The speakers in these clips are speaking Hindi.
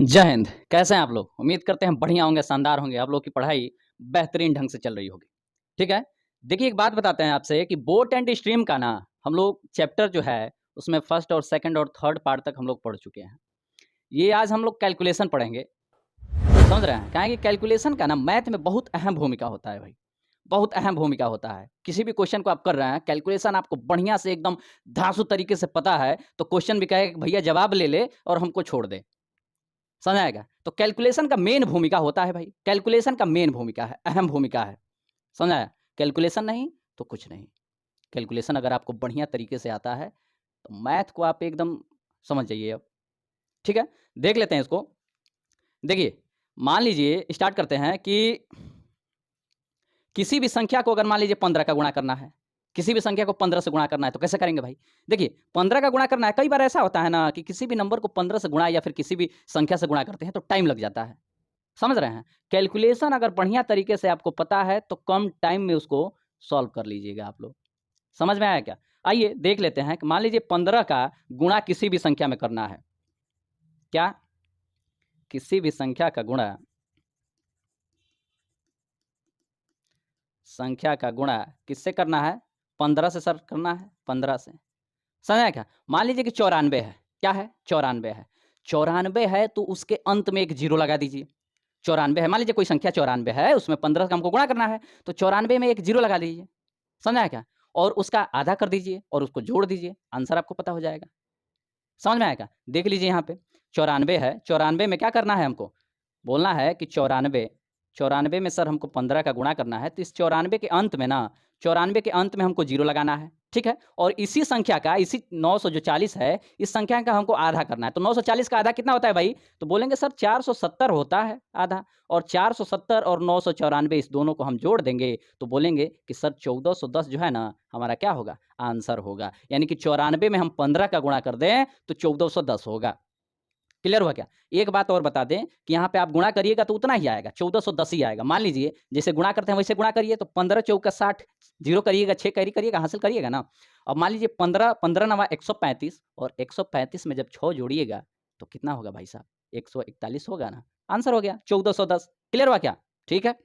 जय हिंद। कैसे हैं आप लोग? उम्मीद करते हैं बढ़िया होंगे, शानदार होंगे। आप लोग की पढ़ाई बेहतरीन ढंग से चल रही होगी। ठीक है? देखिए, एक बात बताते हैं आपसे कि बोट एंड स्ट्रीम का ना हम लोग चैप्टर जो है उसमें फर्स्ट और सेकंड और थर्ड पार्ट तक हम लोग पढ़ चुके हैं। ये आज हम लोग कैलकुलेशन पढ़ेंगे। समझ रहे हैं? क्या है कि कैलकुलेशन का ना मैथ में बहुत अहम भूमिका होता है भाई। बहुत अहम भूमिका होता है। किसी भी क्वेश्चन को आप कर रहे हैं, कैलकुलेशन आपको बढ़िया से एकदम धांसू तरीके से पता है, तो क्वेश्चन भी कहेगा कि भैया जवाब ले ले और हमको छोड़ दे। समझ आएगा? तो कैलकुलेशन का मेन भूमिका होता है भाई, कैलकुलेशन का मेन भूमिका है, अहम भूमिका है। समझ आया? कैलकुलेशन नहीं तो कुछ नहीं। कैलकुलेशन अगर आपको बढ़िया तरीके से आता है, तो मैथ को आप एकदम समझ जाइए अब। ठीक है? देख लेते हैं इसको। देखिए, मान लीजिए स्टार्ट करते हैं कि किसी भी संख्या को अगर मान लीजिए 15 का गुणा करना है, किसी भी संख्या को 15 से गुणा करना है, तो कैसे करेंगे भाई? देखिए, 15 का गुणा करना है, कई बार ऐसा होता है ना कि किसी भी नंबर को 15 से गुणा या फिर किसी भी संख्या से गुणा करते हैं, तो टाइम लग जाता है। समझ रहे हैं? कैलकुलेशन अगर बढ़िया तरीके से आपको पता है, तो कम टाइम में उसको सॉल्व कर लीजिएगा आप लोग। समझ में आया क्या? आइए देख लेते हैं कि मान लीजिए 15 का गुणा किसी भी संख्या में करना है। क्या? किसी भी संख्या का गुणा किससे करना है? 15 से सर करना है, 15 से। समझ आया क्या? मान लीजिए कि 94 है। क्या है? 94 है। 94 है तो उसके अंत में एक 0 लगा दीजिए। 94 है, मान लीजिए कोई संख्या 94 है, उसमें 15 का हमको गुणा करना है, तो 94 में एक 0 लगा लीजिए। समझ आया क्या? और उसका आधा कर दीजिए और उसको जोड़ दीजिए, आंसर आपको पता हो जाएगा। समझ में आया क्या? देख लीजिए यहाँ पे 94 है, 94 में क्या करना है हमको? बोलना है कि 94 94 में सर हमको 15 का गुणा करना है, तो इस 94 के अंत में ना 94 के अंत में हमको 0 लगाना है, ठीक है? और इसी संख्या का इसी 900 जो 40 है, इस संख्या का हमको आधा करना है। तो 940 का आधा कितना होता है भाई? तो बोलेंगे सर 470 होता है आधा, और 470 और 994 इस दोनों को हम जोड़ देंगे, तो बोलेंगे कि सर 1410 जो है ना हमारा क्या होगा? आंसर होगा। यानी कि 94 में हम 15 का गुणा कर दें तो 1410 होगा। क्लियर हुआ क्या? एक बात और बता दें कि यहाँ पे आप गुणा करिएगा तो उतना ही आएगा, 1410 ही आएगा। मान लीजिए जैसे गुणा करते हैं वैसे गुणा करिए, तो 15 चौका 60, 0 करिएगा, 6 कैरी करिएगा, हासिल करिएगा ना। अब मान लीजिए 15 15 नवा 135, और 135 में जब 6 जोड़िएगा तो कितना होगा भाई साहब? 141 होगा ना। आंसर हो गया 1410। क्लियर हुआ क्या? ठीक है।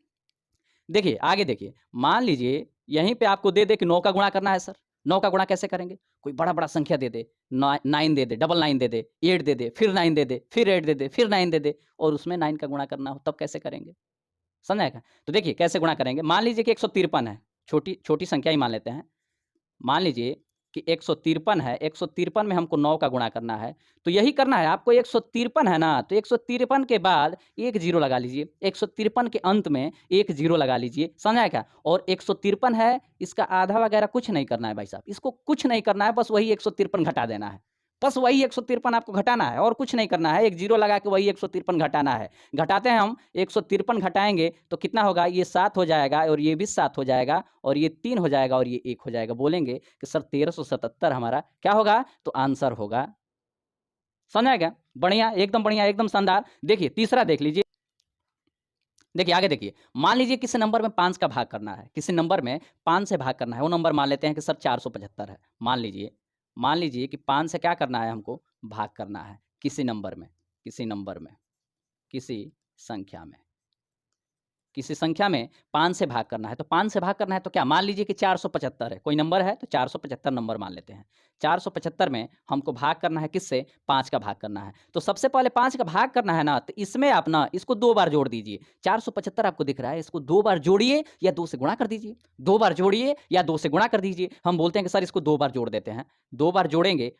देखिए आगे देखिए, मान लीजिए यहीं पे आपको दे दे कि 9 का गुणा करना है सर। 9 का गुणा कैसे करेंगे? कोई बड़ा-बड़ा संख्या दे दे, 9 दे दे, डबल 9 दे दे, 8 दे दे, फिर 9 दे दे, फिर 8 दे दे, फिर 9 दे दे, और उसमें 9 का गुणा करना हो, तब कैसे करेंगे? समझ आया क्या? तो देखिए कैसे गुणा करेंगे। मान लीजिए कि 153 है, छोटी छोटी संख्या ही मान लेते हैं। मान लीजिए कि 153 है, 153 में हमको 9 का गुणा करना है, तो यही करना है आपको। 153 है ना, तो 153 के बाद एक 0 लगा लीजिए, 153 के अंत में एक 0 लगा लीजिए। समझ आया क्या? और 153 है, इसका आधा वगैरह कुछ नहीं करना है भाई साहब, इसको कुछ नहीं करना है, बस वही 153 घटा देना है। बस वही 153 आपको घटाना है और कुछ नहीं करना है, एक 0 लगा के वही 153 घटाना है। घटाते हैं हम, 153 घटाएँगे तो कितना होगा? ये 7 हो जाएगा और ये भी 7 हो जाएगा और ये 3 हो जाएगा और ये 1 हो जाएगा। बोलेंगे कि सर 1377 हमारा क्या होगा? तो आंसर होगा। समझ आया क्या? बढ़िया, एकदम बढ़िया, एकदम शानदार। देखिए तीसरा देख लीजिए। देखिए आगे देखिए, मान लीजिए किसी नंबर में 5 का भाग करना है, किसी नंबर में 5 से भाग करना है। वो नंबर मान लेते हैं कि सर 475 है। मान लीजिए कि 5 से क्या करना है हमको? भाग करना है किसी संख्या में। किसी संख्या में 5 से भाग करना है, तो 5 से भाग करना है तो क्या? मान लीजिए कि 475 है, कोई नंबर है तो 475 नंबर मान लेते हैं। 475 में हमको भाग करना है किससे? 5 का भाग करना है। तो सबसे पहले 5 का भाग करना है ना, तो इसमें आप ना इसको 2 बार जोड़ दीजिए। 475 आपको दिख रहा है, इसको 2 बार जोड़िए या 2 से गुणा कर दीजिए। 2 बार जोड़िए या 2 से गुणा कर दीजिए। हम बोलते हैं कि सर इसको 2 बार जोड़ देते हैं। 2 बार जोड़ेंगे,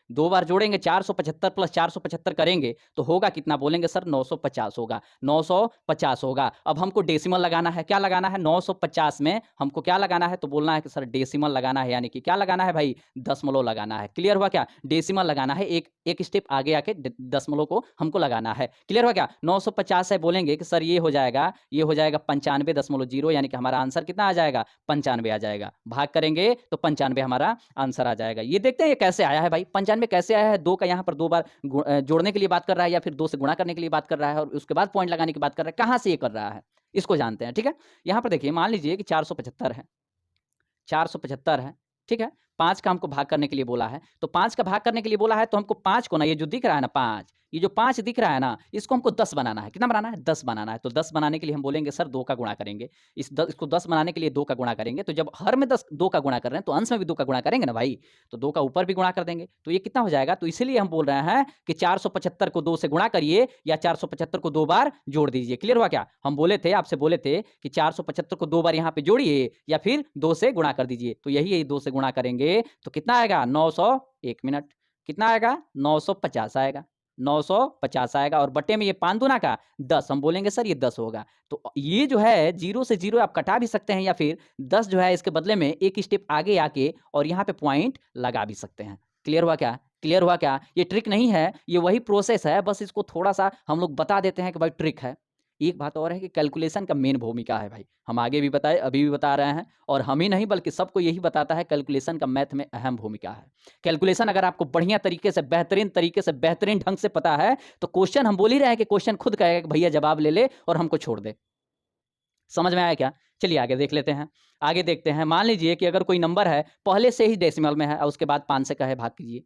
475 प्लस 475 करेंगे तो होगा कितना? बोलेंगे सर 950 होगा, 950 होगा। अब हमको डेसिमल लगाना है। क्या लगाना है? 950 में हमको क्या लगाना है? तो बोलना है कि सर डेसिमल लगाना है, यानी कि क्या लगाना है भाई? दशमलव लगाना है। क्लियर हुआ क्या? डेसिमल लगाना है, एक स्टेप आगे आके दशमलव को हमको लगाना है। क्लियर हुआ क्या? 950 है, बोलेंगे कि सर ये हो जाएगा 95.0, यानी कि हमारा आंसर कितना आ जाएगा? 95 आ जाएगा। भाग करेंगे तो 95 हमारा आंसर आ जाएगा। ये देखते हैं ये कैसे आया है भाई। 95 कैसे आया है? 2 का यहाँ पर 2 बार जोड़ने के लिए बात कर रहा है या फिर 2 से गुणा करने के लिए बात कर रहा है और उसके बाद पॉइंट लगाने की बात कर रहा है। कहाँ से ये कर रहा है? इसको जानते हैं। ठीक है। यहाँ पर देखिए, मान लीजिए कि 475 है, 475 है, ठीक है। 5 का हमको भाग करने के लिए बोला है, तो 5 का भाग करने के लिए बोला है, तो हमको 5 को ना, ये जो दिख रहा है ना 5, ये जो 5 दिख रहा है ना, इसको हमको 10 बनाना है। कितना बनाना है? 10 बनाना है। तो 10 बनाने के लिए हम बोलेंगे सर 2 का गुणा करेंगे। इसको 10 बनाने के लिए 2 का गुणा करेंगे, तो जब हर में 2 का गुणा कर रहे हैं, तो अंश में भी 2 का गुणा करेंगे ना भाई, तो 2 का ऊपर भी गुणा कर देंगे। तो ये कितना हो जाएगा? तो इसीलिए हम बोल रहे हैं कि 475 को 2 से गुणा करिए या 475 को 2 बार जोड़ दीजिए। क्लियर हुआ क्या? हम बोले थे, आपसे बोले थे कि 475 को 2 बार यहाँ पे जोड़िए या फिर 2 से गुणा कर दीजिए। तो यही 2 से गुणा करेंगे तो कितना आएगा? 900, 1 मिनट, कितना आएगा? 950 आएगा। 950 आएगा और बटे में ये 5 दूना का 10, हम बोलेंगे सर ये 10 होगा। तो ये जो है 0 से 0 आप कटा भी सकते हैं या फिर 10 जो है इसके बदले में एक स्टेप आगे आके और यहाँ पे पॉइंट लगा भी सकते हैं। क्लियर हुआ क्या? क्लियर हुआ क्या? ये ट्रिक नहीं है, ये वही प्रोसेस है, बस इसको थोड़ा-सा हम लोग बता देते हैं कि भाई ट्रिक है। एक बात और है कि कैलकुलेशन का मेन भूमिका है भाई। हम आगे भी बताए, अभी भी बता रहे हैं और हम ही नहीं बल्कि सबको यही बताता है, कैलकुलेशन का मैथ में अहम भूमिका है। कैलकुलेशन अगर आपको बढ़िया तरीके से, बेहतरीन ढंग से पता है, तो क्वेश्चन हम बोल ही रहे हैं कि क्वेश्चन खुद कहेगा कि भैया जवाब ले ले और हमको छोड़ दे। समझ में आया क्या? चलिए आगे देख लेते हैं। आगे देखते हैं, मान लीजिए कि अगर कोई नंबर है पहले से ही डेसिमल में है और उसके बाद 5 से कहे भाग कीजिए।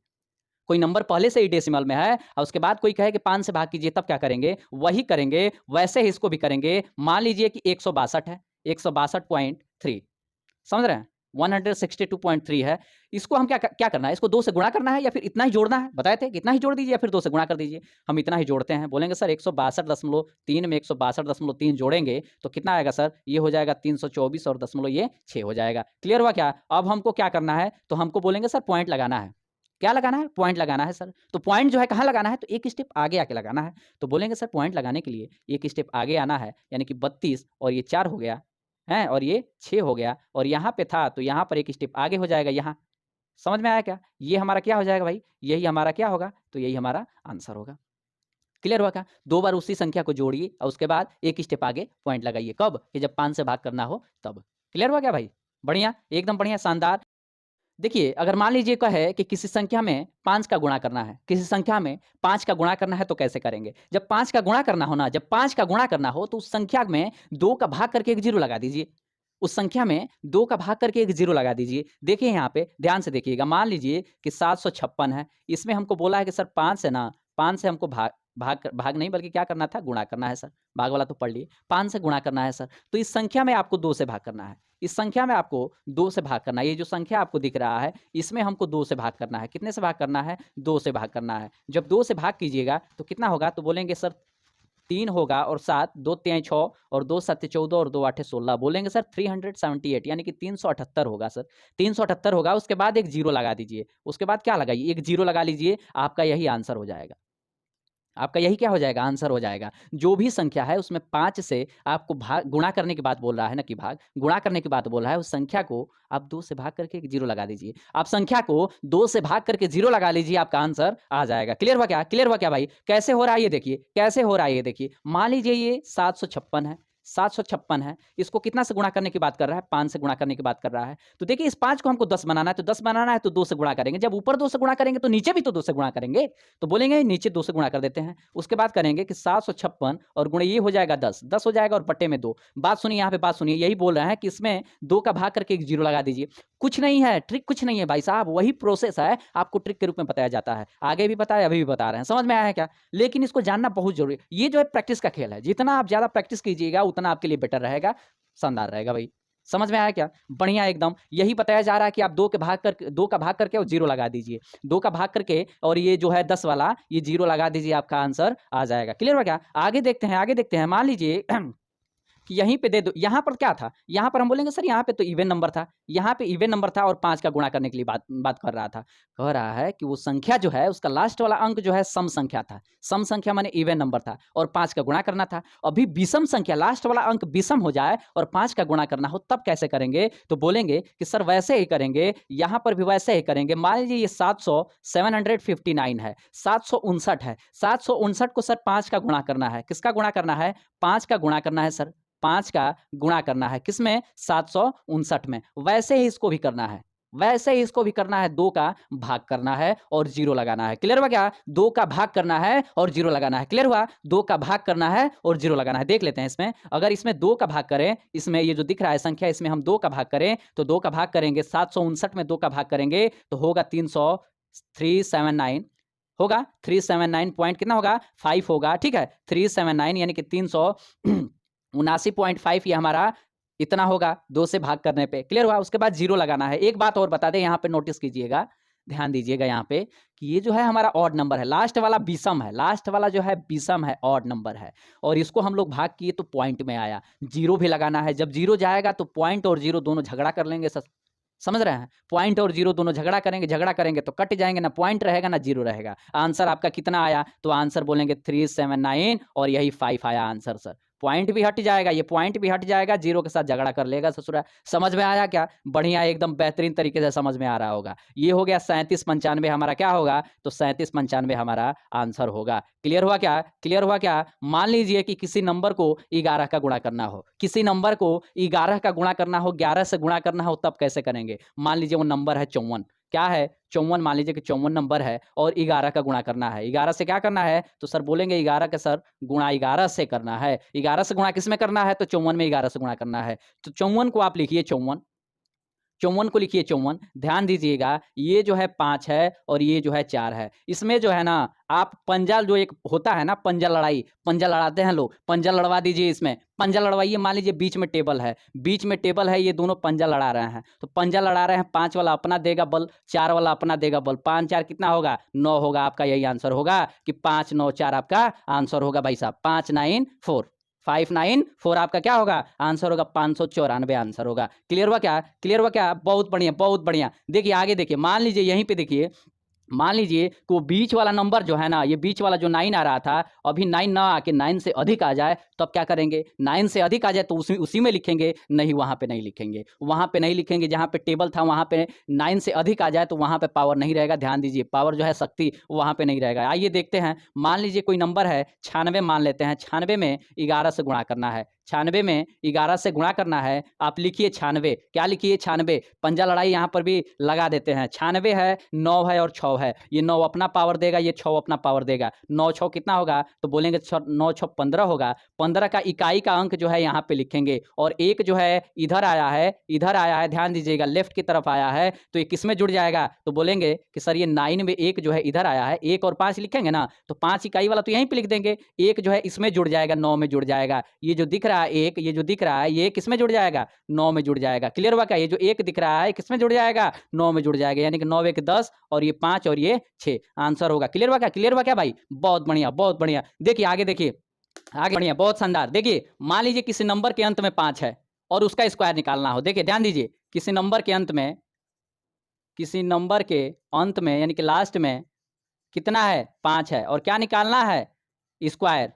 कोई नंबर पहले से ही डेसिमल में है और उसके बाद कोई कहे कि 5 से भाग कीजिए, तब क्या करेंगे? वही करेंगे, वैसे ही इसको भी करेंगे। मान लीजिए कि 162 है, 162.3, समझ रहे हैं? 162.3 है। इसको हम क्या क्या करना है? इसको 2 से गुणा करना है या फिर इतना ही जोड़ना है? बताए थे कि इतना ही जोड़ दीजिए या फिर 2 से गुणा कर दीजिए। हम इतना ही जोड़ते हैं, बोलेंगे सर 162.3 में 162.3 जोड़ेंगे तो कितना आएगा सर? ये हो जाएगा 324 और दशमलव ये 6 हो जाएगा। क्लियर हुआ क्या? अब हमको क्या करना है? तो हमको बोलेंगे सर पॉइंट लगाना है। क्या लगाना है? पॉइंट लगाना है सर। तो पॉइंट जो है कहाँ लगाना है? तो एक स्टेप आगे आके लगाना है। तो बोलेंगे सर पॉइंट लगाने के लिए एक स्टेप आगे आना है, यानी कि 32 और ये 4 हो गया, हैं? और ये 6 हो गया और यहाँ पे था तो यहाँ पर एक स्टेप आगे हो जाएगा यहाँ। समझ में आया क्या? ये हमारा क्या हो जाएगा भाई? यही हमारा क्या होगा? तो यही हमारा आंसर होगा। क्लियर हुआ क्या? 2 बार उसी संख्या को जोड़िए और उसके बाद एक स्टेप आगे पॉइंट लगाइए। कब? कि जब 5 से भाग करना हो तब। क्लियर हुआ क्या भाई? बढ़िया, एकदम बढ़िया, शानदार। देखिए, अगर मान लीजिए कहे कि किसी संख्या में 5 का गुणा करना है, किसी संख्या में 5 का गुणा करना है तो कैसे करेंगे? जब 5 का गुणा करना हो ना, जब 5 का गुणा करना हो तो उस संख्या में 2 का भाग करके एक 0 लगा दीजिए। उस संख्या में 2 का भाग करके एक 0 लगा दीजिए। देखिए यहाँ पे ध्यान से देखिएगा, मान लीजिए कि 756 है, इसमें हमको बोला है कि सर 5 से ना, 5 से हमको भाग नहीं बल्कि क्या करना था? गुणा करना है सर। भाग वाला तो पढ़ लिए, 5 से गुणा करना है सर। तो इस संख्या में आपको 2 से भाग करना है। इस संख्या में आपको 2 से भाग करना है। ये जो संख्या आपको दिख रहा है, इसमें हमको 2 से भाग करना है। कितने से भाग करना है? 2 से भाग करना है। जब 2 से भाग कीजिएगा तो कितना होगा? तो बोलेंगे सर 3 होगा और 7, 2 तिहाई 6 और 2 7 14 और 2 8 16, बोलेंगे सर 378 यानी कि 378 होगा सर। 378 होगा, उसके बाद एक 0 लगा दीजिए। उसके बाद क्या लगाइए? एक 0 लगा लीजिए, आपका यही आंसर हो जाएगा। आपका यही क्या हो जाएगा? आंसर हो जाएगा। जो भी संख्या है उसमें 5 से आपको भाग गुणा करने की बात बोल रहा है ना, कि भाग गुणा करने की बात बोल रहा है, उस संख्या को आप 2 से भाग करके एक 0 लगा दीजिए। आप संख्या को 2 से भाग करके 0 लगा लीजिए, आपका आंसर आ जाएगा। क्लियर हुआ क्या? क्लियर हुआ क्या भाई? कैसे हो रहा है ये देखिए, कैसे हो रहा है ये देखिए। मान लीजिए ये 756 है, 756 है, इसको कितना से गुणा करने की बात कर रहा है? 5 से गुणा करने की बात कर रहा है। तो देखिए इस 5 को हमको 10 बनाना है, तो 10 बनाना है तो 2 से गुणा करेंगे। जब ऊपर 2 से गुणा करेंगे तो नीचे भी तो 2 से गुणा करेंगे। तो बोलेंगे नीचे 2 से गुणा कर देते हैं। उसके बाद करेंगे कि 756 और गुणे ये हो जाएगा 10, 10 हो जाएगा और बट्टे में 2। बात सुनिए, यहाँ पे बात सुनिए, यही बोल रहे हैं कि इसमें 2 का भाग करके एक 0 लगा दीजिए। कुछ नहीं है, ट्रिक कुछ नहीं है भाई साहब, वही प्रोसेस है, आपको ट्रिक के रूप में बताया जाता है। आगे भी बताया, अभी भी बता रहे हैं। समझ में आया है क्या? लेकिन इसको जानना बहुत जरूरी है। ये जो है प्रैक्टिस का खेल है, जितना आप ज्यादा प्रैक्टिस कीजिएगा उतना आपके लिए बेटर रहेगा, शानदार रहेगा भाई। समझ में आया क्या? बढ़िया, एकदम यही बताया जा रहा है कि आप 2 का भाग करके और 0 लगा दीजिए। 2 का भाग करके और ये जो है 10 वाला ये 0 लगा दीजिए, आपका आंसर आ जाएगा। क्लियर हो क्या? आगे देखते हैं, आगे देखते हैं। मान लीजिए कि यहीं पे दे दो, यहाँ पर क्या था? यहाँ पर हम बोलेंगे सर यहाँ पे तो इवन नंबर था, यहाँ पे इवन नंबर था और 5 का गुणा करने के लिए बात कर रहा था। कह रहा है कि वो संख्या जो है उसका लास्ट वाला अंक जो है सम संख्या था। सम संख्या माने इवन नंबर था और 5 का गुणा करना था। अभी विषम संख्या, लास्ट वाला अंक विषम हो जाए और 5 का गुणा करना हो, तब कैसे करेंगे? तो बोलेंगे कि सर वैसे ही करेंगे, यहाँ पर भी वैसे ही करेंगे। मान लीजिए ये 759 है, 759 है, 759 को सर 5 का गुणा करना है। किसका गुणा करना है? 5 का गुणा करना है सर, 5 का गुणा करना है किसमें? 759 में। वैसे ही इसको भी करना है। वैसे ही इसको भी करना है, 2 का भाग करना है और 0 लगाना है। क्लियर हुआ क्या? 2 का भाग करना है और 0 लगाना है। क्लियर हुआ? 2 का भाग करना है और 0 लगाना है। देख लेते हैं इसमें, अगर इसमें 2 का भाग करें, इसमें ये जो दिख रहा है संख्या, इसमें हम 2 का भाग करें तो 2 का भाग करेंगे 759 में 2 का भाग करेंगे तो होगा 379 होगा, 379 पॉइंट कितना होगा 5 होगा। ठीक है, 379 यानी कि 379.5 ये हमारा इतना होगा 2 से भाग करने पे। क्लियर हुआ? उसके बाद 0 लगाना है। एक बात और बता दें, यहाँ पे नोटिस कीजिएगा, ध्यान दीजिएगा यहाँ पे कि ये जो है हमारा ऑड नंबर है, लास्ट वाला विषम है, लास्ट वाला जो है विषम है, ऑड नंबर है, और इसको हम लोग भाग किए तो पॉइंट में आया। 0 भी लगाना है, जब 0 जाएगा तो पॉइंट और 0 दोनों झगड़ा कर लेंगे। समझ रहे हैं? पॉइंट और 0 दोनों झगड़ा करेंगे तो कट जाएंगे, ना पॉइंट रहेगा ना 0 रहेगा। आंसर आपका कितना आया? तो आंसर बोलेंगे 379 और यही 5 आया आंसर सर। पॉइंट भी हट जाएगा, ये पॉइंट भी हट जाएगा, 0 के साथ झगड़ा कर लेगा ससुरा। समझ में आया क्या? बढ़िया, एकदम बेहतरीन तरीके से समझ में आ रहा होगा। ये हो गया 3795 हमारा क्या होगा? तो 3795 हमारा आंसर होगा। क्लियर हुआ क्या? क्लियर हुआ क्या? मान लीजिए कि किसी नंबर को 11 का गुणा करना हो, किसी नंबर को 11 का गुणा करना हो, 11 से गुणा करना हो, तब कैसे करेंगे? मान लीजिए वो नंबर है 54, क्या है 54, मान लीजिए कि 54 नंबर है और 11 का गुणा करना है। 11 से क्या करना है? तो सर बोलेंगे 11 का सर गुणा 11 से करना है। 11 से गुणा किस में करना है? तो 54 में 11 से गुणा करना है। तो 54 को आप लिखिए 54, 54 को लिखिए 54। ध्यान दीजिएगा, ये जो है 5 है और ये जो है 4 है। इसमें जो है ना, आप पंजा जो एक होता है ना, पंजा लड़ाई, पंजा लड़ाते हैं लोग, पंजा लड़वा दीजिए। इसमें पंजा लड़वाइए। मान लीजिए बीच में टेबल है, बीच में टेबल है, ये दोनों पंजा लड़ा रहे हैं, तो पंजा लड़ा रहे हैं, 5 वाला अपना देगा बल, 4 वाला अपना देगा बल, 5 4 कितना होगा? 9 होगा। आपका यही आंसर होगा कि 5 9 4 आपका आंसर होगा भाई साहब। 594 594 आपका क्या होगा? आंसर होगा 594 आंसर होगा। क्लियर हुआ क्या? क्लियर हुआ क्या? बहुत बढ़िया, बहुत बढ़िया। देखिए आगे देखिए, मान लीजिए यहीं पे देखिए, मान लीजिए कि वो बीच वाला नंबर जो है ना, ये बीच वाला जो 9 आ रहा था, अभी 9 ना आके 9 से अधिक आ जाए, तब क्या करेंगे? 9 से अधिक आ जाए तो उसी में लिखेंगे, नहीं वहां पे नहीं लिखेंगे, वहां पे नहीं लिखेंगे। जहां पे टेबल था वहां पे 9 से अधिक आ जाए तो वहां पे पावर नहीं रहेगा। ध्यान दीजिए, पावर जो है शक्ति वहां पे नहीं रहेगा। आइए देखते हैं, मान लीजिए कोई नंबर है 96 मान लेते हैं, 96 में 11 से गुणा करना है, 96 में 11 से गुणा करना है। आप लिखिए 96, क्या लिखिए? 96। पंजा लड़ाई यहाँ पर भी लगा देते हैं। 96 है, 9 है और 6 है, ये 9 अपना पावर देगा, ये 6 अपना पावर देगा। 9 6 कितना होगा? तो बोलेंगे 9 6 15 होगा। 15 का इकाई का अंक जो है यहाँ पे लिखेंगे, और एक जो है इधर आया है, इधर आया है, ध्यान दीजिएगा लेफ्ट की तरफ आया है, तो ये किस में जुड़ जाएगा? तो बोलेंगे कि सर ये 9 में एक जो है इधर आया है, 1 और 5 लिखेंगे ना, तो 5 इकाई वाला तो यहीं पे लिख देंगे, एक जो है इसमें जुड़ जाएगा, 9 में जुड़ जाएगा। ये जो दिख रहा है एक, ये जो दिख रहा है ये किस में जुड़ जाएगा? 9 में जुड़ जाएगा। क्लियर हुआ क्या? ये जो एक दिख रहा है किस में जुड़ जाएगा? 9 में जुड़ जाएगा, यानी कि 9 1 10 और ये 5 और ये 6 आंसर होगा। क्लियर हुआ क्या? क्लियर हुआ क्या भाई? बहुत बढ़िया, बहुत बढ़िया। देखिए आगे देखिए, आगे बढ़िया, बहुत शानदार। देखिए मान लीजिए किसी नंबर के अंत में 5 है और उसका स्क्वायर निकालना हो। देखिए ध्यान दीजिए, किसी नंबर के अंत में, किसी नंबर के अंत में यानी कि लास्ट में कितना है? 5 है, और क्या निकालना है? स्क्वायर,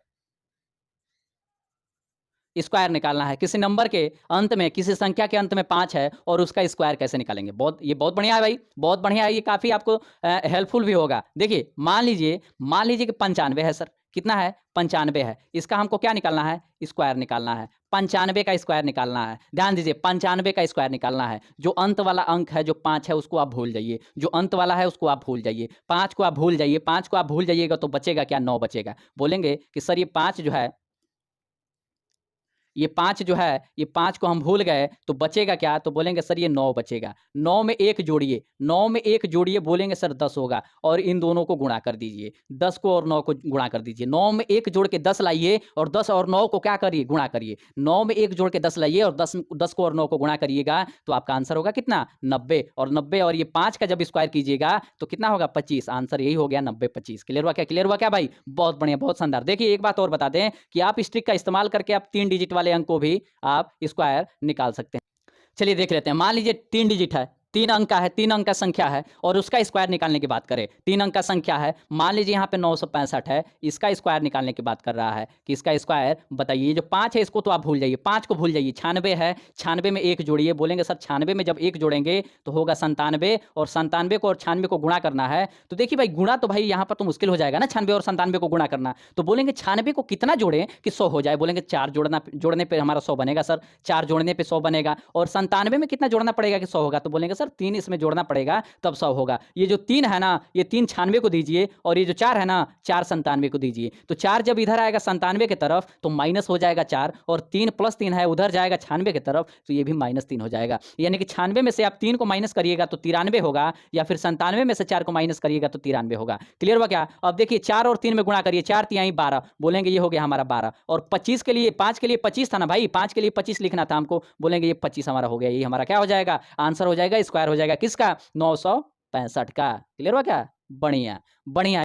स्क्वायर निकालना है। किसी नंबर के अंत में, किसी संख्या के अंत में 5 है और उसका स्क्वायर कैसे निकालेंगे? ये बहुत बढ़िया है भाई, बहुत बढ़िया है, ये काफी आपको हेल्पफुल भी होगा। देखिए मान लीजिए कि 95 है सर, कितना है? 95 है। इसका हमको क्या निकालना है? स्क्वायर निकालना है। 95 का स्क्वायर निकालना है। ध्यान दीजिए, 95 का स्क्वायर निकालना है। जो अंत वाला अंक है जो 5 है उसको आप भूल जाइए, जो अंत वाला है उसको आप भूल जाइए, 5 को आप भूल जाइए। 5 को आप भूल जाइएगा तो बचेगा क्या? 9 बचेगा। बोलेंगे कि सर ये 5 जो है, ये 5 जो है, ये 5 को हम भूल गए तो बचेगा क्या? तो बोलेंगे सर ये 9 बचेगा। 9 में 1 जोड़िए, 9 में 1 जोड़िए, बोलेंगे सर 10 होगा, और इन दोनों को गुणा कर दीजिए, 10 को और 9 को गुणा कर दीजिए। 9 में 1 जोड़ के 10 लाइए और 10 और 9 को क्या करिए? गुणा करिए। 9 में 1 जोड़ के 10 लाइए और 10 को और 9 को गुणा करिएगा तो आपका आंसर होगा कितना? 90। और 90 और ये 5 का जब स्क्वायर कीजिएगा तो कितना होगा? 25। आंसर यही हो गया 90 25। क्लियर हुआ क्या? क्लियर हुआ क्या भाई? बहुत बढ़िया, बहुत शानदार। देखिए एक बात और बता दें कि आप इस ट्रिक का इस्तेमाल करके आप 3 डिजिट वाले अंक को भी आप स्क्वायर निकाल सकते हैं। चलिए देख लेते हैं। मान लीजिए 3 डिजिट है, 3 अंक का है, 3 अंक का संख्या है और उसका स्क्वायर निकालने की बात करें। 3 अंक का संख्या है, मान लीजिए यहाँ पे 965 है, इसका स्क्वायर निकालने की बात कर रहा है कि इसका स्क्वायर बताइए। जो 5 है इसको तो आप भूल जाइए, 5 को भूल जाइए। 96 है, 96 में 1 जोड़िए, बोलेंगे सर 96 में जब 1 जोड़ेंगे तो होगा 97, और 97 को और 96 को गुणा करना है। तो देखिए भाई गुणा तो भाई यहाँ पर तो मुश्किल हो जाएगा ना, 96 और 97 को गुणा करना। तो बोलेंगे 96 को कितना जोड़ें कि 100 हो जाए? बोलेंगे 4 जोड़ने पर हमारा 100 बनेगा सर, 4 जोड़ने पर 100 बनेगा। और 97 में कितना जोड़ना पड़ेगा कि 100 होगा? तो बोलेंगे सर सर 3 इसमें जोड़ना पड़ेगा तब 100 होगा। ये जो 3 है ना, ये 3 96 को दीजिए और ये जो 4 है ना 4 97 को दीजिए। तो 4 जब इधर आएगा 97 की तरफ तो माइनस हो जाएगा 4, और 3 + 3 है उधर जाएगा 96 की तरफ तो ये भी -3 हो जाएगा। यानी कि 96 में से आप 3 को माइनस करिएगा तो 93 होगा, या फिर 97 में से 4 को माइनस करिएगा तो 93 होगा। क्लियर हुआ क्या? अब देखिए 4 और 3 में गुणा करिए, 4 तिहाई 12, बोलेंगे ये हो गया हमारा 12, और 25 के लिए 5 के लिए 25 था ना भाई, 5 के लिए 25 लिखना था हमको, बोलेंगे ये 25 हमारा हो गया। ये हमारा क्या हो जाएगा? आंसर हो जाएगा, स्क्वायर हो जाएगा किसका? 965 का। क्लियर हुआ क्या? बढ़िया बढ़िया।